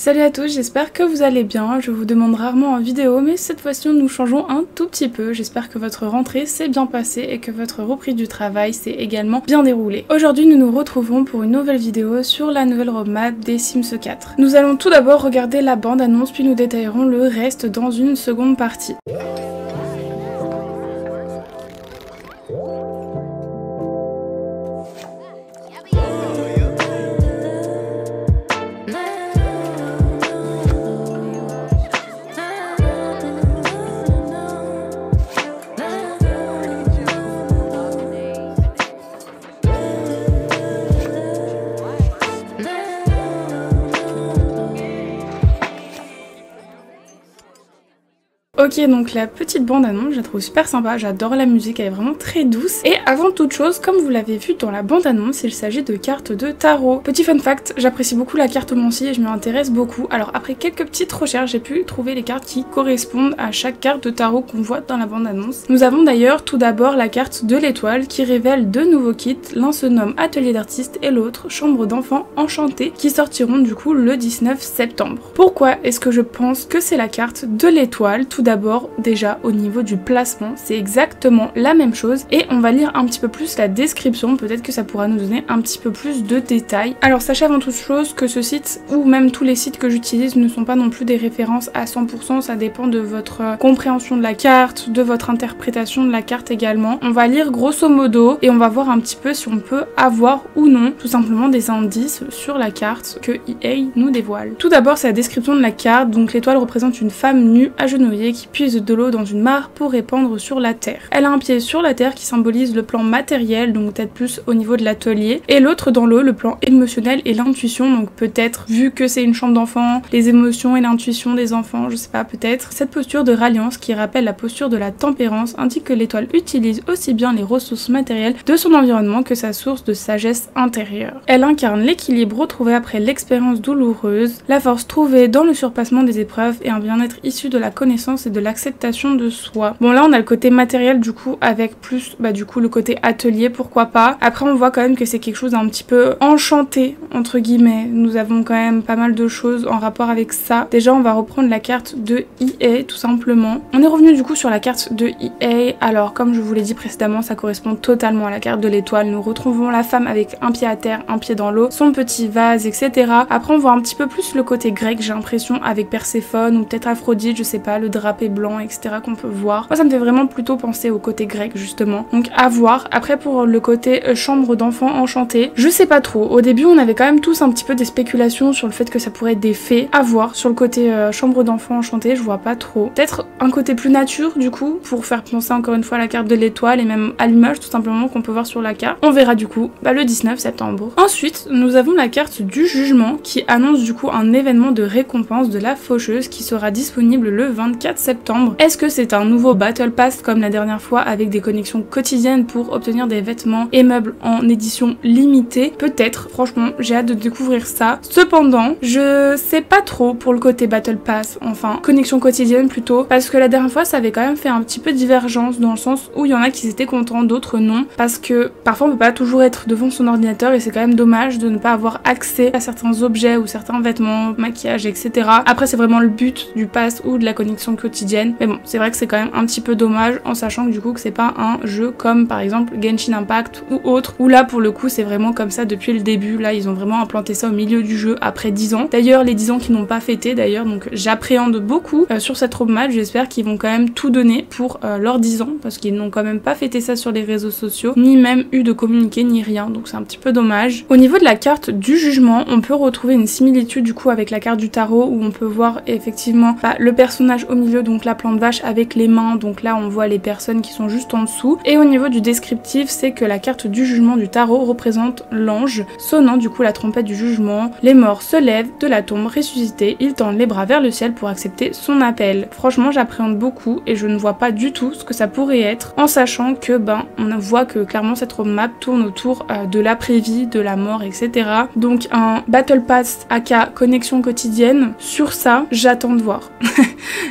Salut à tous, j'espère que vous allez bien. Je vous demande rarement en vidéo, mais cette fois-ci nous changeons un tout petit peu. J'espère que votre rentrée s'est bien passée et que votre reprise du travail s'est également bien déroulée. Aujourd'hui nous nous retrouvons pour une nouvelle vidéo sur la nouvelle roadmap des Sims 4. Nous allons tout d'abord regarder la bande-annonce puis nous détaillerons le reste dans une seconde partie. Ok, donc la petite bande-annonce, je la trouve super sympa, j'adore la musique, elle est vraiment très douce. Et avant toute chose, comme vous l'avez vu dans la bande-annonce, il s'agit de cartes de tarot. Petit fun fact, j'apprécie beaucoup la cartomancie et je m'y intéresse beaucoup. Alors après quelques petites recherches, j'ai pu trouver les cartes qui correspondent à chaque carte de tarot qu'on voit dans la bande-annonce. Nous avons d'ailleurs tout d'abord la carte de l'étoile qui révèle deux nouveaux kits. L'un se nomme Atelier d'artiste et l'autre Chambre d'enfants enchantée qui sortiront du coup le 19 septembre. Pourquoi est-ce que je pense que c'est la carte de l'étoile? Tout d'abord, déjà au niveau du placement, c'est exactement la même chose et on va lire un petit peu plus la description, peut-être que ça pourra nous donner un petit peu plus de détails. Alors sachez avant toute chose que ce site, ou même tous les sites que j'utilise, ne sont pas non plus des références à 100%, ça dépend de votre compréhension de la carte, de votre interprétation de la carte également. On va lire grosso modo et on va voir un petit peu si on peut avoir ou non tout simplement des indices sur la carte que EA nous dévoile. Tout d'abord c'est la description de la carte, donc l'étoile représente une femme nue agenouillée qui puise de l'eau dans une mare pour répandre sur la terre. Elle a un pied sur la terre qui symbolise le plan matériel, donc peut-être plus au niveau de l'atelier, et l'autre dans l'eau, le plan émotionnel et l'intuition, donc peut-être, vu que c'est une chambre d'enfant, les émotions et l'intuition des enfants, je sais pas, peut-être. Cette posture de ralliance qui rappelle la posture de la tempérance indique que l'étoile utilise aussi bien les ressources matérielles de son environnement que sa source de sagesse intérieure. Elle incarne l'équilibre retrouvé après l'expérience douloureuse, la force trouvée dans le surpassement des épreuves et un bien-être issu de la connaissance et de l'acceptation de soi. Bon là on a le côté matériel du coup avec plus du coup le côté atelier, pourquoi pas. Après on voit quand même que c'est quelque chose d'un petit peu enchanté entre guillemets. Nous avons quand même pas mal de choses en rapport avec ça. Déjà on va reprendre la carte de EA tout simplement. On est revenu du coup sur la carte de EA. Alors comme je vous l'ai dit précédemment, ça correspond totalement à la carte de l'étoile. Nous retrouvons la femme avec un pied à terre, un pied dans l'eau, son petit vase, etc. Après on voit un petit peu plus le côté grec, j'ai l'impression, avec Perséphone ou peut-être Aphrodite, je sais pas, le drapé blanc, etc. qu'on peut voir. Moi ça me fait vraiment plutôt penser au côté grec justement. Donc à voir. Après pour le côté chambre d'enfants enchantée, je sais pas trop. Au début on avait quand même tous un petit peu des spéculations sur le fait que ça pourrait être des fées. À voir. Sur le côté chambre d'enfants enchantée, je vois pas trop. Peut-être un côté plus nature du coup, pour faire penser encore une fois à la carte de l'étoile et même à l'image tout simplement qu'on peut voir sur la carte. On verra du coup le 19 septembre. Ensuite nous avons la carte du jugement qui annonce du coup un événement de récompense de la faucheuse qui sera disponible le 24 septembre. Est-ce que c'est un nouveau Battle Pass comme la dernière fois avec des connexions quotidiennes pour obtenir des vêtements et meubles en édition limitée? Peut-être, franchement j'ai hâte de découvrir ça. Cependant je sais pas trop pour le côté Battle Pass, enfin connexion quotidienne plutôt, parce que la dernière fois ça avait quand même fait un petit peu divergence dans le sens où il y en a qui étaient contents, d'autres non, parce que parfois on peut pas toujours être devant son ordinateur et c'est quand même dommage de ne pas avoir accès à certains objets ou certains vêtements, maquillage, etc. Après c'est vraiment le but du pass ou de la connexion quotidienne, mais bon c'est vrai que c'est quand même un petit peu dommage en sachant que du coup que c'est pas un jeu comme par exemple Genshin Impact ou autre, où là pour le coup c'est vraiment comme ça depuis le début. Là ils ont vraiment implanté ça au milieu du jeu après 10 ans. D'ailleurs les 10 ans qu'ils n'ont pas fêté d'ailleurs, donc j'appréhende beaucoup sur cette roadmap. J'espère qu'ils vont quand même tout donner pour leurs 10 ans parce qu'ils n'ont quand même pas fêté ça sur les réseaux sociaux, ni même eu de communiqué ni rien, donc c'est un petit peu dommage. Au niveau de la carte du jugement, on peut retrouver une similitude du coup avec la carte du tarot où on peut voir effectivement le personnage au milieu, donc la plante vache avec les mains, donc là on voit les personnes qui sont juste en dessous. Et au niveau du descriptif, c'est que la carte du jugement du tarot représente l'ange sonnant du coup la trompette du jugement. Les morts se lèvent de la tombe ressuscités, ils tendent les bras vers le ciel pour accepter son appel. Franchement j'appréhende beaucoup et je ne vois pas du tout ce que ça pourrait être, en sachant que on voit que clairement cette roadmap tourne autour de l'après-vie, de la mort, etc. Donc un Battle Pass aka connexion quotidienne, sur ça j'attends de voir.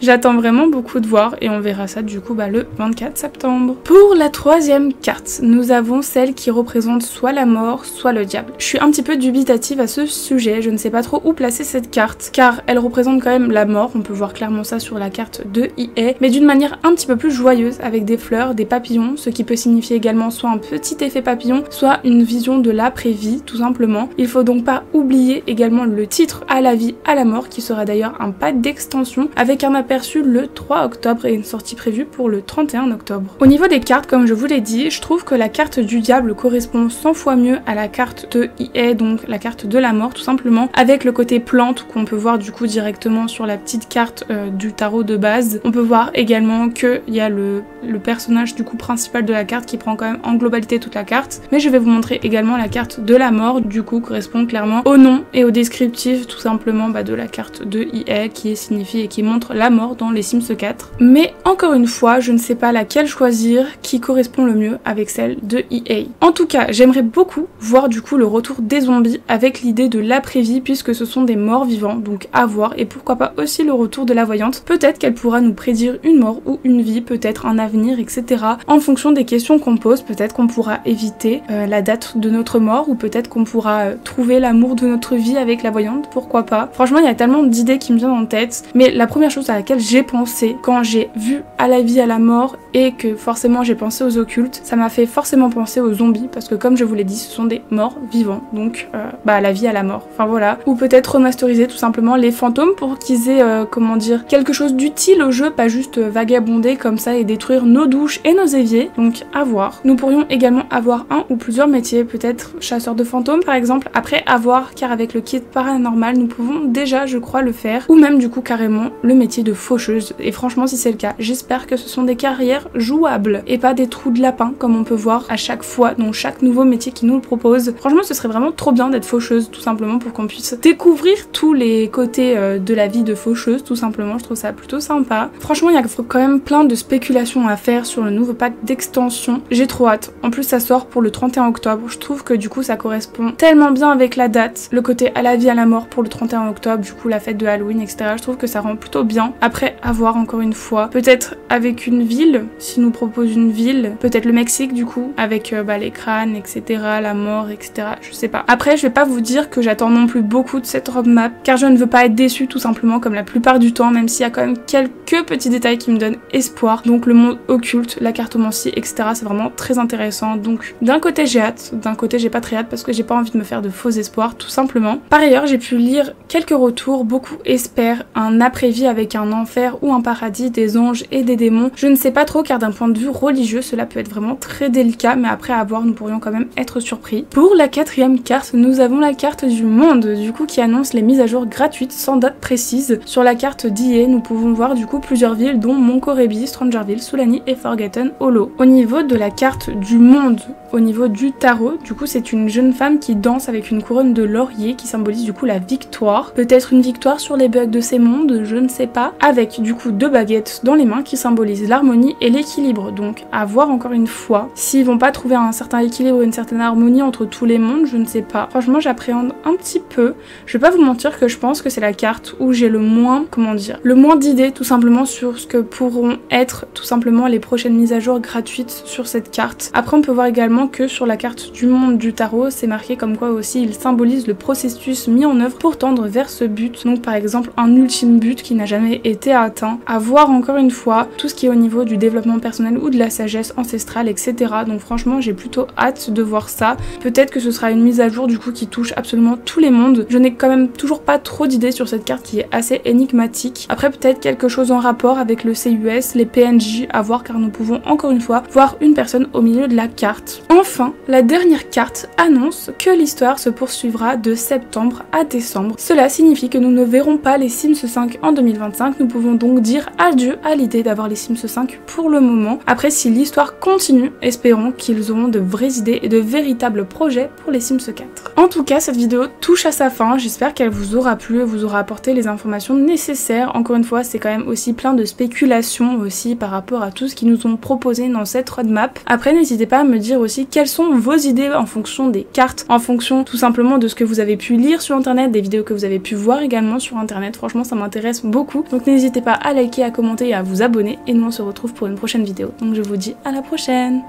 J'attends vraiment beaucoup de voir et on verra ça du coup le 24 septembre. Pour la troisième carte, nous avons celle qui représente soit la mort, soit le diable. Je suis un petit peu dubitative à ce sujet, je ne sais pas trop où placer cette carte, car elle représente quand même la mort, on peut voir clairement ça sur la carte de EA, mais d'une manière un petit peu plus joyeuse, avec des fleurs, des papillons, ce qui peut signifier également soit un petit effet papillon, soit une vision de l'après-vie, tout simplement. Il faut donc pas oublier également le titre À la vie, à la mort, qui sera d'ailleurs un pack d'extension, avec un aperçu le 3 octobre et une sortie prévue pour le 31 octobre. Au niveau des cartes, comme je vous l'ai dit, je trouve que la carte du diable correspond 100 fois mieux à la carte de EA, donc la carte de la mort tout simplement, avec le côté plante qu'on peut voir du coup directement sur la petite carte du tarot de base. On peut voir également qu'il y a le personnage du coup principal de la carte qui prend quand même en globalité toute la carte, mais je vais vous montrer également la carte de la mort, du coup correspond clairement au nom et au descriptif tout simplement de la carte de EA qui signifie et qui montre la mort dans les Sims 4. Mais encore une fois, je ne sais pas laquelle choisir qui correspond le mieux avec celle de EA. En tout cas, j'aimerais beaucoup voir du coup le retour des zombies avec l'idée de l'après-vie puisque ce sont des morts vivants, donc à voir, et pourquoi pas aussi le retour de la voyante. Peut-être qu'elle pourra nous prédire une mort ou une vie, peut-être un avenir, etc. En fonction des questions qu'on pose, peut-être qu'on pourra éviter la date de notre mort ou peut-être qu'on pourra trouver l'amour de notre vie avec la voyante, pourquoi pas. Franchement, il y a tellement d'idées qui me viennent en tête, mais la première chose à laquelle j'ai pensé quand j'ai vu À la vie, à la mort et que forcément j'ai pensé aux occultes, ça m'a fait forcément penser aux zombies parce que comme je vous l'ai dit, ce sont des morts vivants, donc à la vie, à la mort, enfin voilà. Ou peut-être remasteriser tout simplement les fantômes pour qu'ils aient, comment dire, quelque chose d'utile au jeu, pas juste vagabonder comme ça et détruire nos douches et nos éviers, donc à voir. Nous pourrions également avoir un ou plusieurs métiers, peut-être chasseur de fantômes par exemple, après à voir, car avec le kit paranormal nous pouvons déjà je crois le faire, ou même du coup carrément le métier de faucheuse, et franchement si c'est le cas, j'espère que ce sont des carrières jouables et pas des trous de lapin comme on peut voir à chaque fois dans chaque nouveau métier qui nous le propose. Franchement ce serait vraiment trop bien d'être faucheuse tout simplement pour qu'on puisse découvrir tous les côtés de la vie de faucheuse tout simplement, je trouve ça plutôt sympa. Franchement il y a quand même plein de spéculations à faire sur le nouveau pack d'extension, j'ai trop hâte. En plus ça sort pour le 31 octobre, je trouve que du coup ça correspond tellement bien avec la date, le côté à la vie à la mort pour le 31 octobre, du coup la fête de Halloween etc. Je trouve que ça rend plutôt bien. Après à voir encore une fois, peut-être avec une ville, s'il nous propose une ville, peut-être le Mexique du coup, avec les crânes etc, la mort etc, je sais pas. Après je vais pas vous dire que j'attends non plus beaucoup de cette roadmap, car je ne veux pas être déçue tout simplement comme la plupart du temps, même s'il y a quand même quelques petits détails qui me donnent espoir. Donc le monde occulte, la cartomancie etc, c'est vraiment très intéressant, donc d'un côté j'ai hâte, d'un côté j'ai pas très hâte parce que j'ai pas envie de me faire de faux espoirs tout simplement. Par ailleurs j'ai pu lire quelques retours, beaucoup espèrent un après-vie avec un enfer ou un paradis, des anges et des démons. Je ne sais pas trop car d'un point de vue religieux cela peut être vraiment très délicat, mais après à voir nous pourrions quand même être surpris. Pour la quatrième carte nous avons la carte du monde du coup qui annonce les mises à jour gratuites sans date précise. Sur la carte d'EA nous pouvons voir du coup plusieurs villes dont Monkorebi, Strangerville, Soulani et Forgotten Hollow. Au niveau de la carte du monde, au niveau du tarot, du coup c'est une jeune femme qui danse avec une couronne de laurier qui symbolise du coup la victoire. Peut-être une victoire sur les bugs de ces mondes, je ne sais pas. Avec du coup 2 baguettes dans les mains qui symbolisent l'harmonie et l'équilibre. Donc à voir encore une fois. S'ils vont pas trouver un certain équilibre, une certaine harmonie entre tous les mondes, je ne sais pas. Franchement j'appréhende un petit peu. Je vais pas vous mentir que je pense que c'est la carte où j'ai le moins, comment dire, le moins d'idées tout simplement sur ce que pourront être tout simplement les prochaines mises à jour gratuites sur cette carte. Après on peut voir également que sur la carte du monde du tarot c'est marqué comme quoi aussi il symbolise le processus mis en œuvre pour tendre vers ce but. Donc par exemple un ultime but qui n'a jamais été atteint. À voir encore une fois tout ce qui est au niveau du développement personnel ou de la sagesse ancestrale etc. Donc franchement j'ai plutôt hâte de voir ça. Peut-être que ce sera une mise à jour du coup qui touche absolument tous les mondes. Je n'ai quand même toujours pas trop d'idées sur cette carte qui est assez énigmatique. Après peut-être quelque chose en rapport avec le CUS, les PNJ à voir car nous pouvons encore une fois voir une personne au milieu de la carte. Enfin, la dernière carte annonce que l'histoire se poursuivra de septembre à décembre. Cela signifie que nous ne verrons pas les Sims 5 en 2025, nous pouvons donc dire adieu à l'idée d'avoir les Sims 5 pour le moment. Après si l'histoire continue, espérons qu'ils auront de vraies idées et de véritables projets pour les Sims 4. En tout cas cette vidéo touche à sa fin, j'espère qu'elle vous aura plu et vous aura apporté les informations nécessaires. Encore une fois c'est quand même aussi plein de spéculations aussi par rapport à tout ce qu'ils nous ont proposé dans cette roadmap. Après n'hésitez pas à me dire aussi quelles sont vos idées en fonction des cartes, en fonction tout simplement de ce que vous avez pu lire sur internet, des vidéos que vous avez pu voir également sur internet. Franchement ça m'intéresse beaucoup, donc n'hésitez pas pas à liker, à commenter et à vous abonner. Et nous on se retrouve pour une prochaine vidéo. Donc je vous dis à la prochaine.